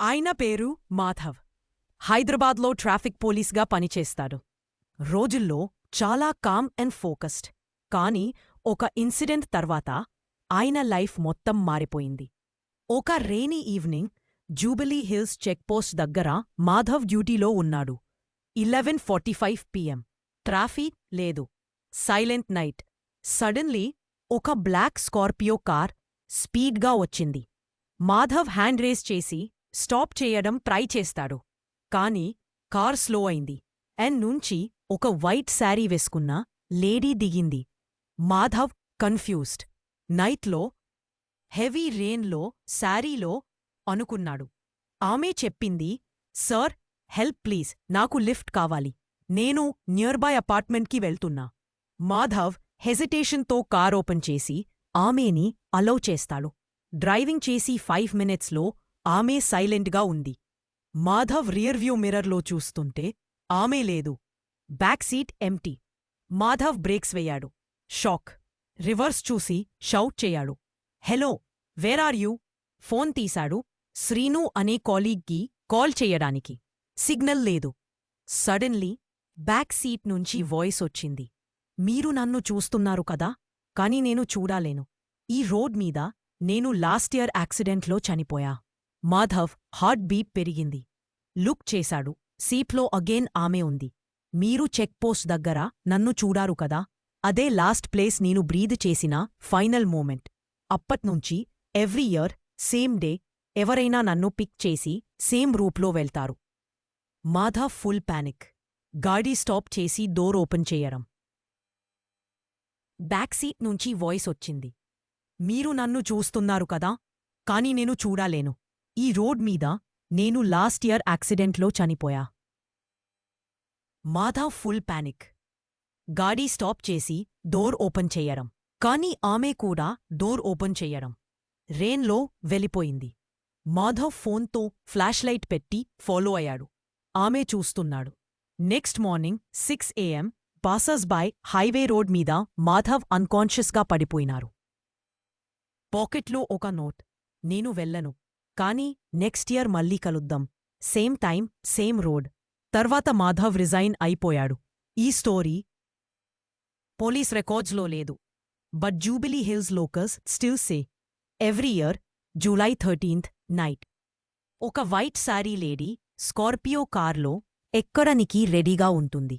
ఆయన పేరు మాధవ్. హైదరాబాద్లో ట్రాఫిక్ పోలీస్గా పనిచేస్తాడు. రోజుల్లో చాలా కామ్ అండ్ ఫోకస్డ్. కాని ఒక ఇన్సిడెంట్ తర్వాత ఆయన లైఫ్ మొత్తం మారిపోయింది. ఒక rainy evening jubilee hills checkpost దగ్గర మాధవ్ డ్యూటీలో ఉన్నాడు. 11:45 PM. ట్రాఫిక్ లేదు. Silent night. సడన్లీ ఒక బ్లాక్ స్కార్పియో కార్ స్పీడ్గా వచ్చింది. మాధవ్ హ్యాండ్ రేస్ చేసి స్టాప్ చేయడం ట్రై చేస్తాడు. కాని కార్ స్లో అయింది. అండ్ నుంచి ఒక వైట్ శారీ వేసుకున్న లేడీ దిగింది. మాధవ్ కన్ఫ్యూజ్డ్. నైట్లో హెవీ రెయిన్లో శారీలో అనుకున్నాడు. ఆమె చెప్పింది, సర్, హెల్ప్ ప్లీజ్, నాకు లిఫ్ట్ కావాలి. నేను నియర్బై అపార్ట్మెంట్కి వెళ్తున్నా. మాధవ్ హెజిటేషన్తో కార్ ఓపెన్ చేసి ఆమెని అలౌ చేస్తాడు. డ్రైవింగ్ చేసి 5 మినిట్స్లో ఆమె సైలెంట్గా ఉంది. మాధవ్ రియర్వ్యూ మిర్రర్లో చూస్తుంటే ఆమె లేదు. Back seat empty. Madhav brakes వేయాడు. షాక్. రివర్స్ చూసి షౌట్ చేయాడు, hello, where are you? Phone తీశాడు. శ్రీను అనే కాలీగ్కి కాల్ చెయ్యడానికి. సిగ్నల్ లేదు. సడన్లీ బ్యాక్ సీట్ నుంచి వాయిస్ వచ్చింది, మీరు నన్ను చూస్తున్నారు కదా, కాని నేను చూడాలేను. ఈ రోడ్ మీద నేను లాస్ట్ ఇయర్ యాక్సిడెంట్లో చనిపోయా. మాధవ్ హార్ట్ బీట్ పెరిగింది. లుక్ చేశాడు. సీట్లో అగైన్ ఆమె ఉంది. మీరు చెక్ పోస్ట్ దగ్గర నన్ను చూడారు కదా, అదే లాస్ట్ ప్లేస్ నేను బ్రీద్ చేసిన ఫైనల్ మూమెంట్. అప్పట్నుంచి ఎవ్రీ ఇయర్ సేమ్ డే ఎవరైనా నన్ను పిక్ చేసి సేమ్ రూట్లో వెళ్తారు. Madhav full panic. గాడీ స్టాప్ చేసి డోర్ ఓపెన్ చేయడం. బ్యాక్ సీట్ నుంచి వాయిస్ వచ్చింది, మీరు నన్ను చూస్తున్నారు కదా, కాని నేను చూడాలేను. ఈ రోడ్ మీద నేను లాస్ట్ ఇయర్ యాక్సిడెంట్లో చనిపోయా. Madhav full panic. గాడీ స్టాప్ చేసి డోర్ ఓపెన్ చెయ్యడం. కాని ఆమె కూడా డోర్ ఓపెన్ చెయ్యడం. రెయిన్లో వెళ్ళిపోయింది. మాధవ్ ఫోన్తో ఫ్లాష్ లైట్ పెట్టి ఫాలో అయ్యాడు. ఆమె చూస్తున్నాడు. Next morning 6 AM passers by highway road మీద మాధవ్ అన్కాన్షియస్గా పడిపోయినారు. పాకెట్లో ఒక నోట్, నేను వెళ్ళను, కాని నెక్స్ట్ ఇయర్ మళ్ళీ కలుద్దాం, సేమ్ టైం సేమ్ రోడ్. తర్వాత మాధవ్ రిజైన్ అయిపోయాడు. ఈ స్టోరీ పోలీస్ రికార్డ్స్లో లేదు. But jubilee hills locals still say every year July 13th night ఒక వైట్ శారీ లేడీ స్కార్పియో కార్లో ఎక్కడానికి రెడీగా ఉంటుంది.